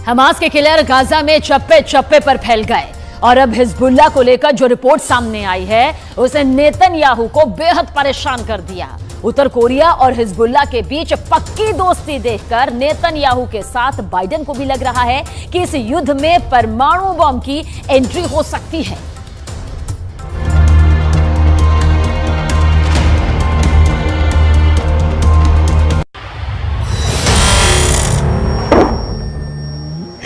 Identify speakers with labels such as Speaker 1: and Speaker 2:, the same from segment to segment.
Speaker 1: Hamas के killer Gaza में चप्पे चप्पे पर फैल गए और अब हिजबुल्लाह को लेकर जो रिपोर्ट सामने आई है उसे नेतन्याहू को बेहद परेशान कर दिया। उत्तर कोरिया और हिजबुल्लाह के बीच पक्की दोस्ती देखकर नेतन्याहू के साथ बाइडेन को भी लग रहा है कि इस युद्ध में परमाणु बम की एंट्री हो सकती है।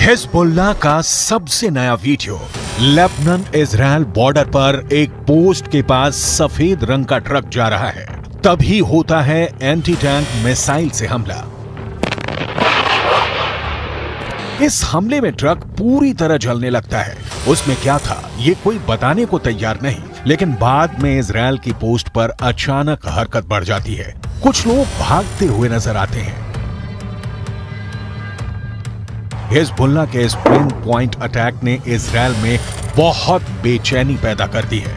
Speaker 2: हिजबुल्लाह का सबसे नया वीडियो। लेबनान इजराइल बॉर्डर पर एक पोस्ट के पास सफेद रंग का ट्रक जा रहा है, तभी होता है एंटी टैंक मिसाइल से हमला। इस हमले में ट्रक पूरी तरह जलने लगता है। उसमें क्या था ये कोई बताने को तैयार नहीं, लेकिन बाद में इजराइल की पोस्ट पर अचानक हरकत बढ़ जाती है। कुछ लोग भागते हुए नजर आते हैं। हिजबुल्लाह के इस पिन पॉइंट अटैक ने इजराइल में बहुत बेचैनी पैदा कर दी है।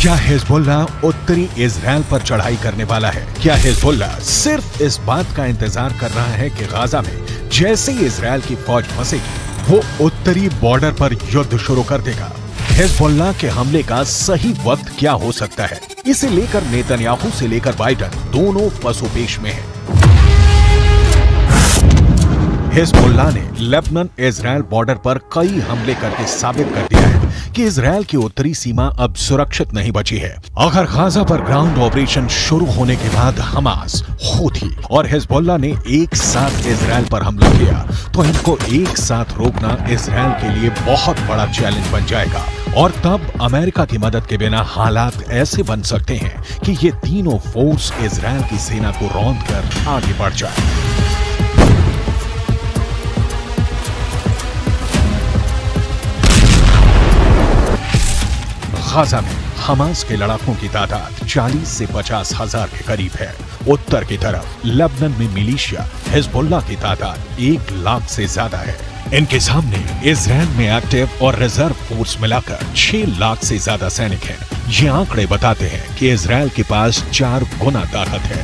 Speaker 2: क्या हिजबुल्लाह उत्तरी इजराइल पर चढ़ाई करने वाला है? क्या हिजबुल्लाह सिर्फ इस बात का इंतजार कर रहा है कि गाजा में जैसे ही इजराइल की फौज फंसेगी वो उत्तरी बॉर्डर पर युद्ध शुरू कर देगा? हिजबुल्लाह के हमले का सही वक्त क्या हो सकता है? इसे लेकर नेतन्याहू से लेकर बाइडेन दोनों पसोपेश में हैं। हिजबुल्लाह ने लेबनान इजराइल बॉर्डर पर कई हमले करके साबित कर दिया है कि इजराइल की उत्तरी सीमा अब सुरक्षित नहीं बची है। अगर गाजा पर ग्राउंड ऑपरेशन शुरू होने के बाद हमास, हूथी और हिजबुल्लाह ने एक साथ इजराइल पर हमला किया तो इनको एक साथ रोकना इजराइल के लिए बहुत बड़ा चैलेंज बन जाएगा। और तब अमेरिका की मदद के बिना हालात ऐसे बन सकते हैं कि ये तीनों फोर्स इजराइल की सेना को रौंद कर आगे बढ़ जाए। गाजा में हमास के लड़ाकों की तादाद 40 से 50 हजार के करीब है। उत्तर की तरफ लेबनान में मिलिशिया हिजबुल्लाह की तादाद 1 लाख से ज्यादा है। इनके सामने इजराइल में एक्टिव और रिजर्व फोर्स मिलाकर 6 लाख से ज्यादा सैनिक हैं। ये आंकड़े बताते हैं कि इजराइल के पास 4 गुना ताकत है।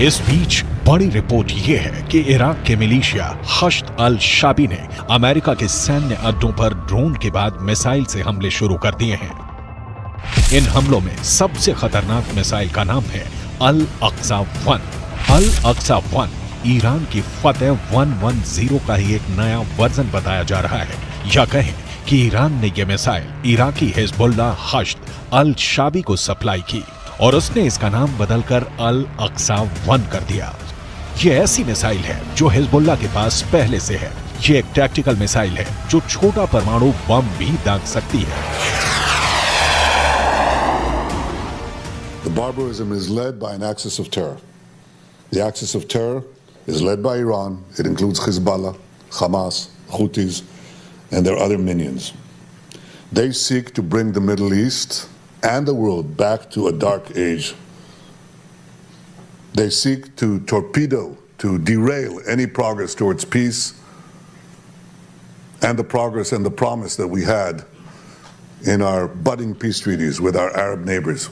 Speaker 2: इस बीच बड़ी रिपोर्ट ये है कि इराक के मिलिशिया हश्द अल शाबी ने अमेरिका के सैन्य अड्डों पर ड्रोन के बाद मिसाइल से हमले शुरू कर दिए हैं। इन हमलों में सबसे खतरनाक मिसाइल का नाम है अल अक्सा 1। अल अक्सा 1 ईरान की फतेह 110 का ही एक नया वर्जन बताया जा रहा है। या कहें कि ईरान ने यह मिसाइल इराकी हिजबुल्लाह हश्द अल शाबी को सप्लाई की और उसने इसका नाम बदलकर अल अक्सा 1 कर दिया। ये ऐसी मिसाइल है जो हिजबुल्लाह के पास पहले से है। ये एक टैक्टिकल मिसाइल है जो छोटा परमाणु बम भी दाग सकती है।
Speaker 3: The barbarism is led by an axis of terror. The axis of terror is led by Iran. It includes Hezbollah, Hamas, Houthis, and their other minions. They seek to bring the Middle East and the world back to a dark age. They seek to torpedo, to derail any progress towards peace and the progress and the promise that we had in our budding peace treaties with our Arab neighbors.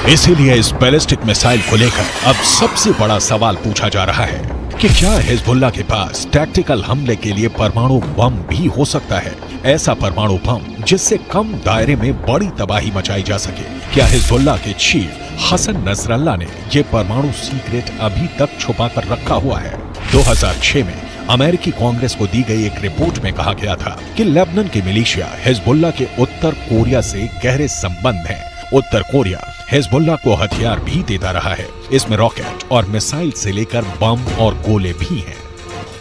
Speaker 2: इसीलिए इस ballistic missile को लेकर अब सबसे बड़ा सवाल पूछा जा रहा है कि क्या हिजबुल्लाह के पास टैक्टिकल हमले के लिए परमाणु बम भी हो सकता है? ऐसा परमाणु बम जिससे कम दायरे में बड़ी तबाही मचाई जा सके। क्या हिजबुल्लाह के चीफ हसन नसरल्लाह ने यह परमाणु सीक्रेट अभी तक छुपा कर रखा हुआ है? 2006 में अमेरिकी कांग्रेस को दी गई एक रिपोर्ट में कहा गया था कि लेबनान की मिलिशिया हिजबुल्लाह के उत्तर कोरिया से गहरे संबंध हैं। उत्तर कोरिया हिजबुल्लाह को हथियार भी देता रहा है। इसमें रॉकेट और मिसाइल से लेकर बम और गोले भी हैं।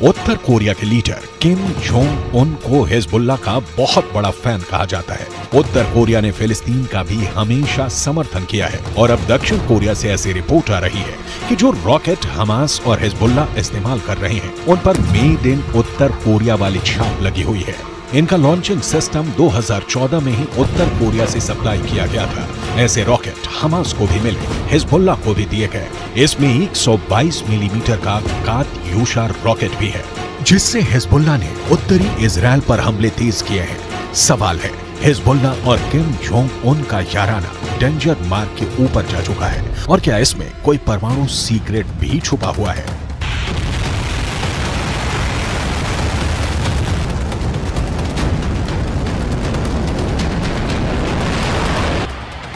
Speaker 2: उत्तर कोरिया के लीडर किम जोंग उन को हिजबुल्लाह का बहुत बड़ा फैन कहा जाता है। उत्तर कोरिया ने फिलिस्तीन का भी हमेशा समर्थन किया है और अब दक्षिण कोरिया से ऐसी रिपोर्ट आ रही है कि जो रॉकेट हमास और हिजबुल्लाह इस्तेमाल कर रहे हैं उन पर मेड इन उत्तर कोरिया वाली छाप लगी हुई है। इनका लॉन्चिंग सिस्टम 2014 में ही उत्तर कोरिया से सप्लाई किया गया था। ऐसे रॉकेट हमास को भी मिले, हिजबुल्लाह को भी दिए गए। इसमें 122 मिलीमीटर का कात्यूशा रॉकेट भी है, जिससे हिजबुल्लाह ने उत्तरी इजराइल पर हमले तेज किए हैं। सवाल है, हिजबुल्लाह और किम जोंग उन का याराना डेंजर मार्क के ऊपर जा चुका है और क्या इसमें कोई परमाणु सीक्रेट भी छुपा हुआ है?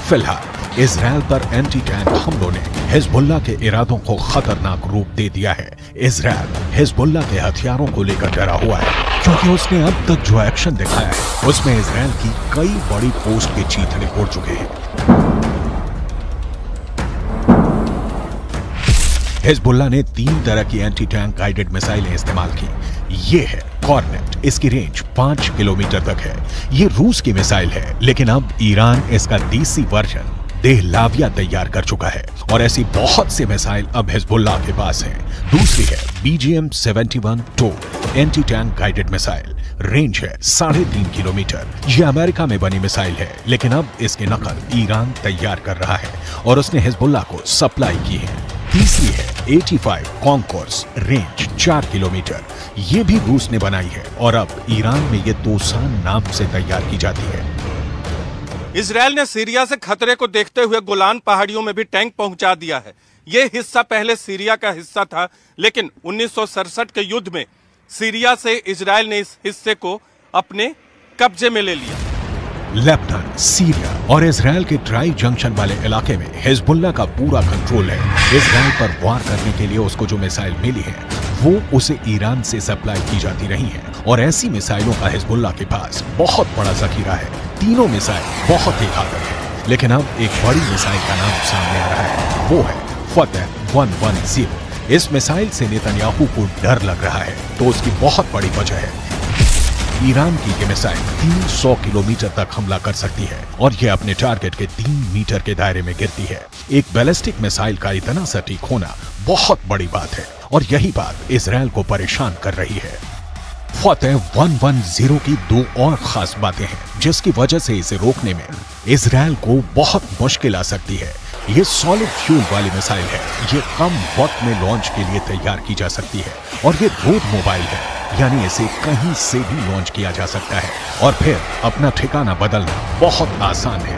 Speaker 2: फिलहाल इजराइल पर एंटी टैंक हमलों ने हिजबुल्लाह के इरादों को खतरनाक रूप दे दिया है। इजराइल हिजबुल्लाह के हथियारों को लेकर डरा हुआ है क्योंकि उसने अब तक जो एक्शन दिखाया है उसमें इजराइल की कई बड़ी पोस्ट के चीथड़े उड़ चुके हैं। हिजबुल्लाह ने 3 तरह की एंटी टैंक गाइडेड मिसाइलें इस्तेमाल की। ये है कॉर्नेट, इसकी रेंज 5 किलोमीटर तक है। ये रूस की मिसाइल है, लेकिन अब ईरान इसका देसी वर्जन देहलाविया तैयार कर चुका है और ऐसी बहुत सी मिसाइल अब हिजबुल्लाह के पास हैं। दूसरी है BGM-71 anti tank guided missile, range है 3.5 किलोमीटर। ये अमेरिका में बनी मिसाइल है, लेकिन अब इसकी नकल ईरान तैयार कर रहा है और उसने हिजबुल्लाह को सप्लाई की है। तीसरी है 85 कॉन्कोर्स, रेंज 4 किलोमीटर। ये भी रूस ने बनाई है और अब ईरान में ये तोसान नाम से तैयार की जाती है।
Speaker 4: इजराइल ने सीरिया से खतरे को देखते हुए गोलान पहाड़ियों में भी टैंक पहुंचा दिया है। ये हिस्सा पहले सीरिया का हिस्सा था, लेकिन 1967 के युद्ध में सीरिया से इजराइल ने इस हिस्से को अपने कब्जे में ले लिया।
Speaker 2: लेबनान, सीरिया और इजराइल के ट्राई जंक्शन वाले इलाके में हिजबुल्लाह का पूरा कंट्रोल है। इजराइल पर वार करने के लिए उसको जो मिसाइल मिली है वो उसे ईरान से सप्लाई की जाती रही है और ऐसी मिसाइलों का हिजबुल्लाह के पास बहुत बड़ा जखीरा है। तीनों मिसाइल बहुत ही घातक है, लेकिन अब एक बड़ी मिसाइल का नाम सामने आ रहा है, वो है फतेह 110। इस मिसाइल से नेतन्याहू को डर लग रहा है, तो उसकी बहुत बड़ी वजह है ईरान की ये मिसाइल 300 किलोमीटर तक हमला कर सकती है और ये अपने टारगेट के 3 मीटर के दायरे में गिरती है। एक बैलिस्टिक मिसाइल का इतना सटीक होना बहुत बड़ी बात है और यही बात इजराइल को परेशान कर रही है। फतेह 110 की 2 और खास बातें हैं जिसकी वजह से इसे रोकने में इजराइल को बहुत मुश्किल आ सकती है। ये सॉलिड फ्यूल वाली मिसाइल है, ये कम वक्त में लॉन्च के लिए तैयार की जा सकती है और ये रोड मोबाइल है, यानी इसे कहीं से भी लॉन्च किया जा सकता है और फिर अपना ठिकाना बदलना बहुत आसान है।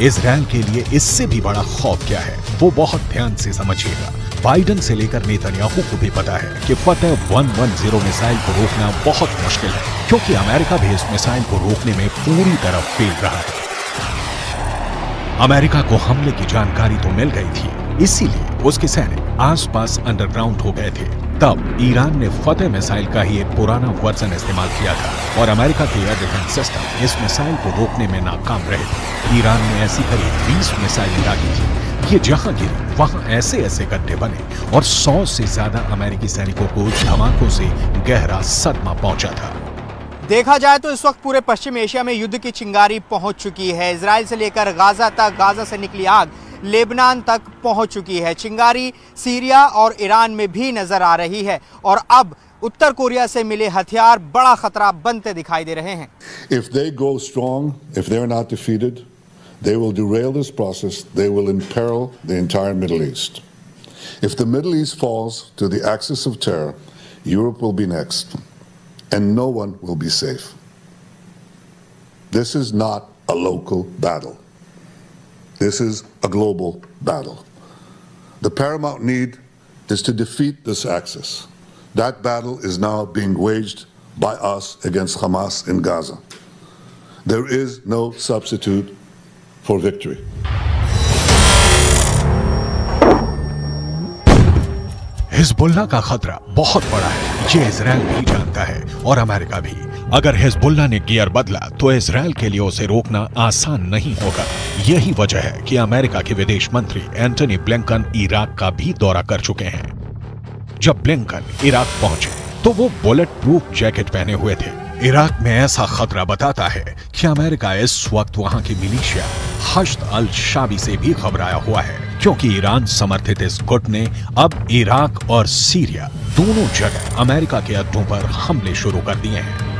Speaker 2: इजराइल के लिए इससे भी बड़ा खौफ क्या है वो बहुत ध्यान से समझिएगा। बाइडन से लेकर नेतन्याहू को भी पता है कि फतेह 110 मिसाइल को रोकना बहुत मुश्किल है, क्योंकि अमेरिका भी इस मिसाइल को रोकने में पूरी तरह फेल रहा है। अमेरिका को हमले की जानकारी तो मिल गई थी, इसीलिए उसके सैनिक आसपास अंडरग्राउंड हो गए थे। तब ईरान ने फतेह मिसाइल का ही एक पुराना वर्जन इस्तेमाल किया था और अमेरिका के एयर डिफेंस सिस्टम इस मिसाइल को रोकने में नाकाम रहे थे। ईरान ने ऐसी करीब 20 मिसाइलें दागी थी। ये जहां गिरी वहां ऐसे ऐसे गड्ढे बने और 100 से ज्यादा अमेरिकी सैनिकों को धमाकों से गहरा सदमा पहुंचा था।
Speaker 5: देखा जाए तो इस वक्त पूरे पश्चिम एशिया में युद्ध की चिंगारी पहुंच चुकी है। इजराइल से लेकर गाजा तक, गाजा से निकली आग लेबनान तक पहुंच चुकी है। चिंगारी सीरिया और ईरान में भी नजर आ रही है और अब उत्तर कोरिया से मिले हथियार बड़ा खतरा बनते दिखाई दे रहे हैं।
Speaker 3: If they go strong, if they're not defeated, they will derail this process. They will imperil the entire Middle East. If the Middle East falls to the axis of terror, Europe will be next, and no one will be safe. This is not a local battle. This is a global battle. The paramount need is to defeat this axis. That battle is now being waged by us against Hamas in Gaza. There is no substitute for victory.
Speaker 2: Hezbollah का खतरा बहुत बड़ा है, ये Israel भी जानता है और अमेरिका भी। अगर हिजबुल्लाह ने गियर बदला तो इजराइल के लिए उसे रोकना आसान नहीं होगा। यही वजह है कि अमेरिका के विदेश मंत्री एंटनी ब्लिंकन इराक का भी दौरा कर चुके हैं। जब ब्लिंकन इराक पहुंचे तो वो बुलेट प्रूफ जैकेट पहने हुए थे। इराक में ऐसा खतरा बताता है कि अमेरिका इस वक्त वहां की मिलिशिया हश्द अल शाबी से भी घबराया हुआ है, क्योंकि ईरान समर्थित इस गुट ने अब इराक और सीरिया दोनों जगह अमेरिका के अड्डों पर हमले शुरू कर दिए हैं।